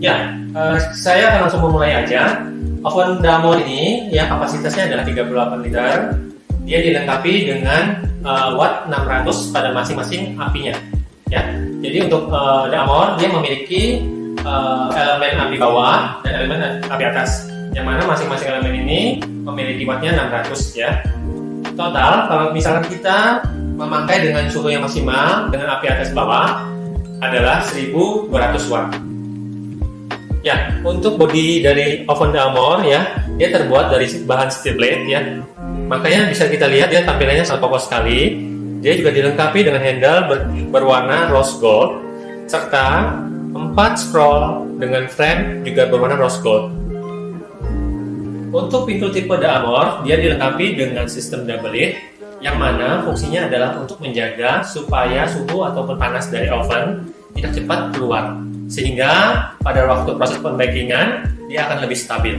Ya, saya akan langsung memulai aja. Oven Damor ini ya kapasitasnya adalah 38 liter. Dia dilengkapi dengan watt 600 pada masing-masing apinya. Ya, jadi untuk Damor dia memiliki elemen api bawah dan elemen api atas. Yang mana masing-masing elemen ini memiliki wattnya 600 ya. Total kalau misalkan kita memakai dengan suhu yang maksimal dengan api atas bawah adalah 1200 watt. Ya, untuk bodi dari oven Damor ya, dia terbuat dari bahan steel plate ya. Makanya bisa kita lihat dia tampilannya sangat kokoh sekali. Dia juga dilengkapi dengan handle berwarna rose gold serta 4 scroll dengan frame juga berwarna rose gold. Untuk pintu tipe Damor, dia dilengkapi dengan sistem double lid yang mana fungsinya adalah untuk menjaga supaya suhu ataupun panas dari oven tidak cepat keluar, sehingga pada waktu proses pembakingan dia akan lebih stabil.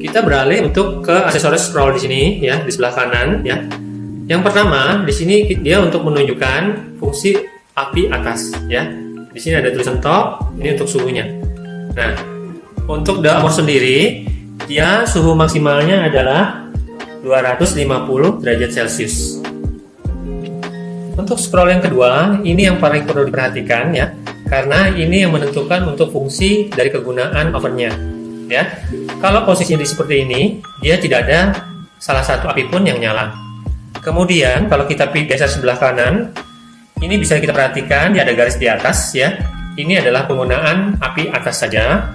Kita beralih untuk ke aksesoris scroll di sini ya, di sebelah kanan ya. Yang pertama di sini dia untuk menunjukkan fungsi api atas ya. Di sini ada tulisan top, ini untuk suhunya. Nah, untuk Damor sendiri dia suhu maksimalnya adalah 250 derajat Celcius. Untuk scroll yang kedua, ini yang paling perlu diperhatikan ya, karena ini yang menentukan untuk fungsi dari kegunaan ovennya. Ya, kalau posisinya seperti ini, dia tidak ada salah satu api pun yang nyala. Kemudian kalau kita geser sebelah kanan, ini bisa kita perhatikan dia ada garis di atas ya. Ini adalah penggunaan api atas saja.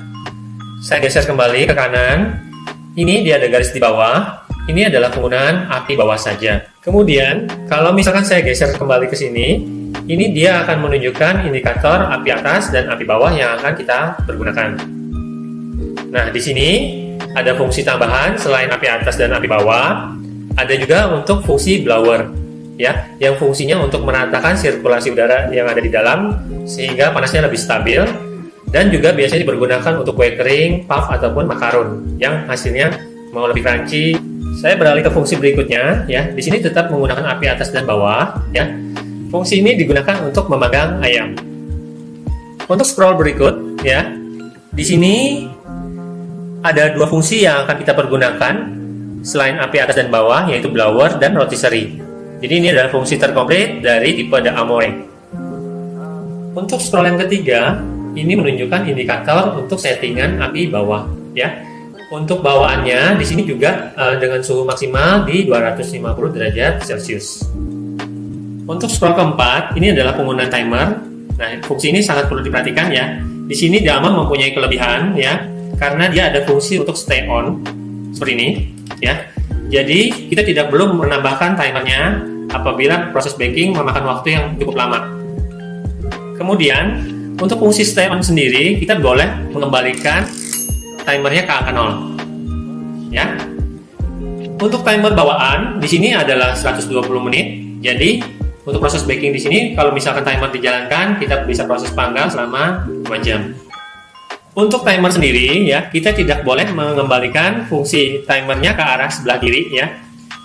Saya geser kembali ke kanan. Ini dia ada garis di bawah. Ini adalah penggunaan api bawah saja. Kemudian, kalau misalkan saya geser kembali ke sini, ini dia akan menunjukkan indikator api atas dan api bawah yang akan kita pergunakan. Nah, di sini ada fungsi tambahan selain api atas dan api bawah, ada juga untuk fungsi blower, ya, yang fungsinya untuk meratakan sirkulasi udara yang ada di dalam sehingga panasnya lebih stabil. Dan juga biasanya dipergunakan untuk kue kering, puff ataupun makaron yang hasilnya mau lebih crunchy. Saya beralih ke fungsi berikutnya ya. Di sini tetap menggunakan api atas dan bawah ya. Fungsi ini digunakan untuk memanggang ayam. Untuk scroll berikut ya. Di sini ada dua fungsi yang akan kita pergunakan selain api atas dan bawah, yaitu blower dan rotisserie. Jadi ini adalah fungsi terkomplit dari tipe Damor. Untuk scroll yang ketiga, ini menunjukkan indikator untuk settingan api bawah ya. Untuk bawaannya di sini juga dengan suhu maksimal di 250 derajat Celcius. Untuk scroll keempat, ini adalah penggunaan timer. Nah, fungsi ini sangat perlu diperhatikan ya. Di sini Damor mempunyai kelebihan ya, karena dia ada fungsi untuk stay on seperti ini ya. Jadi kita tidak perlu menambahkan timernya apabila proses baking memakan waktu yang cukup lama. Kemudian untuk fungsi stay on sendiri, kita boleh mengembalikan timernya ke angka 0. Ya. Untuk timer bawaan di sini adalah 120 menit. Jadi, untuk proses baking di sini kalau misalkan timer dijalankan, kita bisa proses panggang selama 2 jam. Untuk timer sendiri ya, kita tidak boleh mengembalikan fungsi timernya ke arah sebelah kiri ya.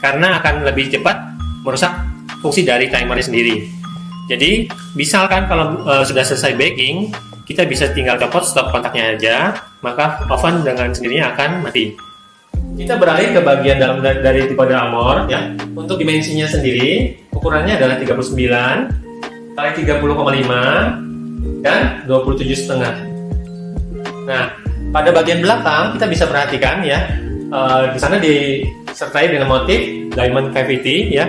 Karena akan lebih cepat merusak fungsi dari timernya sendiri. Jadi, misalkan kalau sudah selesai baking, kita bisa tinggal copot stop kontaknya aja, maka oven dengan sendirinya akan mati. Kita beralih ke bagian dalam dari tipe Damor ya. Untuk dimensinya sendiri, ukurannya adalah 39 kali 30,5 dan 27,5. Nah, pada bagian belakang kita bisa perhatikan ya, di sana disertai dengan motif diamond cavity ya,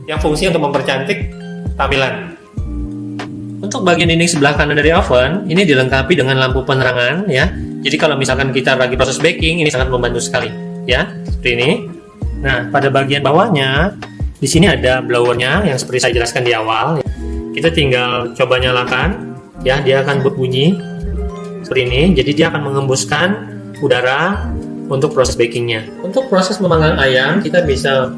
yang fungsi untuk mempercantik tampilan. Untuk bagian dinding sebelah kanan dari oven, ini dilengkapi dengan lampu penerangan ya. Jadi kalau misalkan kita lagi proses baking, ini sangat membantu sekali ya, seperti ini. Nah, pada bagian bawahnya, di sini ada blowernya yang seperti saya jelaskan di awal. Kita tinggal coba nyalakan, ya, dia akan berbunyi seperti ini. Jadi dia akan mengembuskan udara untuk proses bakingnya. Untuk proses memanggang ayam, kita bisa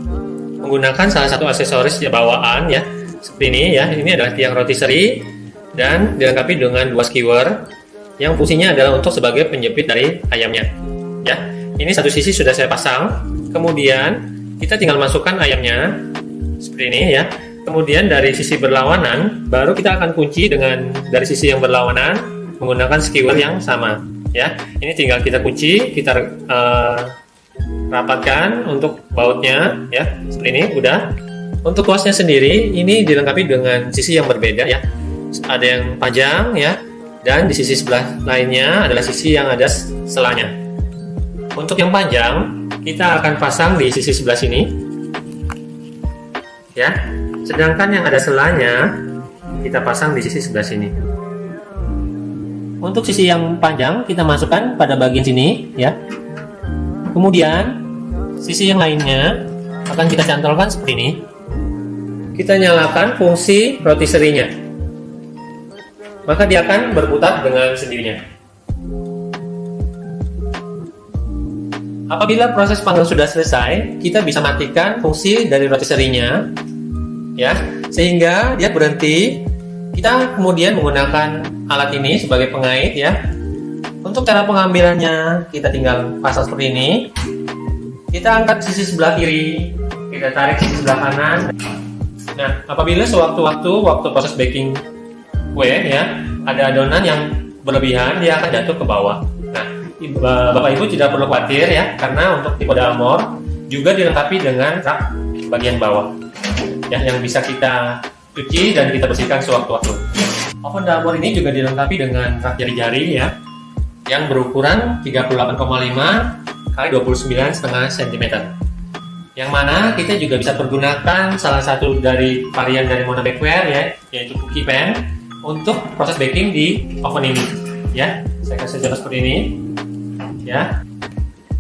menggunakan salah satu aksesoris ya, bawaan ya, seperti ini ya. Ini adalah tiang rotisserie dan dilengkapi dengan 2 skewer yang fungsinya adalah untuk sebagai penjepit dari ayamnya ya. Ini satu sisi sudah saya pasang, kemudian kita tinggal masukkan ayamnya seperti ini ya. Kemudian dari sisi berlawanan baru kita akan kunci dengan dari sisi yang berlawanan menggunakan skewer yang sama ya. Ini tinggal kita kunci, kita rapatkan untuk bautnya ya, seperti ini udah. Untuk kuasnya sendiri ini dilengkapi dengan sisi yang berbeda ya, ada yang panjang ya, dan di sisi sebelah lainnya adalah sisi yang ada selanya. Untuk yang panjang kita akan pasang di sisi sebelah sini ya, sedangkan yang ada selanya kita pasang di sisi sebelah sini. Untuk sisi yang panjang kita masukkan pada bagian sini ya, kemudian sisi yang lainnya akan kita cantolkan seperti ini. Kita nyalakan fungsi rotisserie-nya, maka dia akan berputar dengan sendirinya. Apabila proses panggang sudah selesai, kita bisa matikan fungsi dari rotisserie-nya ya, sehingga dia berhenti. Kita kemudian menggunakan alat ini sebagai pengait ya. Untuk cara pengambilannya kita tinggal pasang seperti ini. Kita angkat sisi sebelah kiri, kita tarik sisi sebelah kanan. Nah, apabila waktu proses baking kue ya, ada adonan yang berlebihan, dia akan jatuh ke bawah. Nah, Bapak Ibu tidak perlu khawatir ya, karena untuk tipe Dalmor juga dilengkapi dengan rak bagian bawah ya, yang bisa kita cuci dan kita bersihkan sewaktu-waktu. Oven Dalmor ini juga dilengkapi dengan rak jari-jari ya, yang berukuran 38,5 kali 29,5 cm. Yang mana kita juga bisa pergunakan salah satu dari varian dari Mona Bakeware ya, yaitu cookie pan untuk proses baking di oven ini ya. Saya kasih contoh seperti ini ya.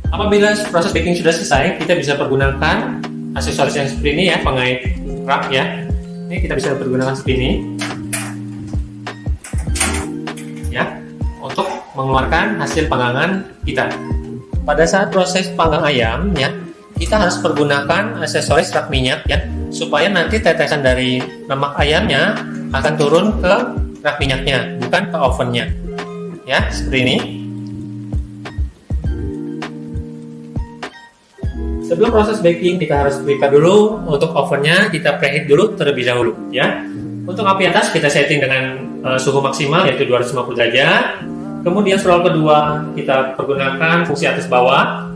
Apabila proses baking sudah selesai, kita bisa pergunakan aksesoris yang seperti ini ya, pengait rak ya. Ini kita bisa pergunakan seperti ini ya, untuk mengeluarkan hasil panggangan kita. Pada saat proses panggang ayam ya, kita harus pergunakan aksesoris rak minyak ya, supaya nanti tetesan dari lemak ayamnya akan turun ke rak minyaknya, bukan ke ovennya ya, seperti ini. Sebelum proses baking kita harus prepare dulu. Untuk ovennya kita preheat dulu terlebih dahulu ya. Untuk api atas kita setting dengan suhu maksimal yaitu 250 derajat. Kemudian scroll kedua kita pergunakan fungsi atas bawah.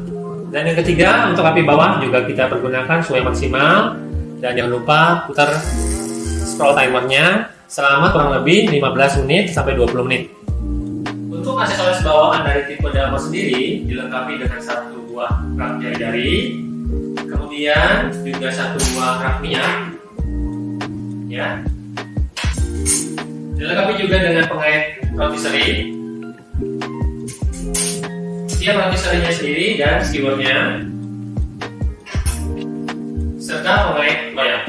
Dan yang ketiga, untuk api bawah juga kita pergunakan suhu yang maksimal. Dan jangan lupa putar scroll timernya selama kurang lebih 15 menit sampai 20 menit. Untuk aksesoris bawaan dari tipe Dalmor sendiri dilengkapi dengan satu buah rak jari-jari, kemudian juga satu buah rak minyak ya. Dilengkapi juga dengan pengait rotisserie. Siap rotisserie-nya sendiri dan skewernya, serta pengait loyang.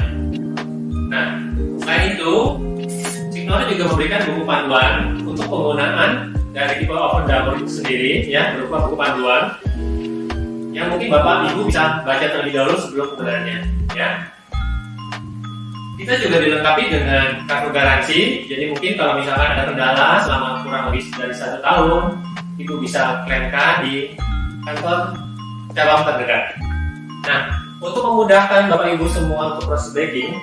Nah, selain itu, Signoret juga memberikan buku panduan untuk penggunaan dari tipe oven Dalmor itu sendiri ya, berupa buku panduan yang mungkin Bapak Ibu bisa baca terlebih dahulu sebelum penggunaannya ya. Kita juga dilengkapi dengan kartu garansi, jadi mungkin kalau misalkan ada kendala selama kurang lebih dari 1 tahun, Ibu bisa klaimkan di kantor cabang terdekat. Nah, untuk memudahkan Bapak Ibu semua untuk proses baking,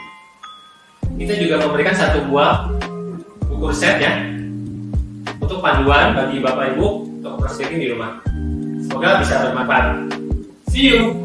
kita juga memberikan satu buah buku resep ya, untuk panduan bagi Bapak Ibu untuk proses baking di rumah. Semoga bisa bermanfaat. See you!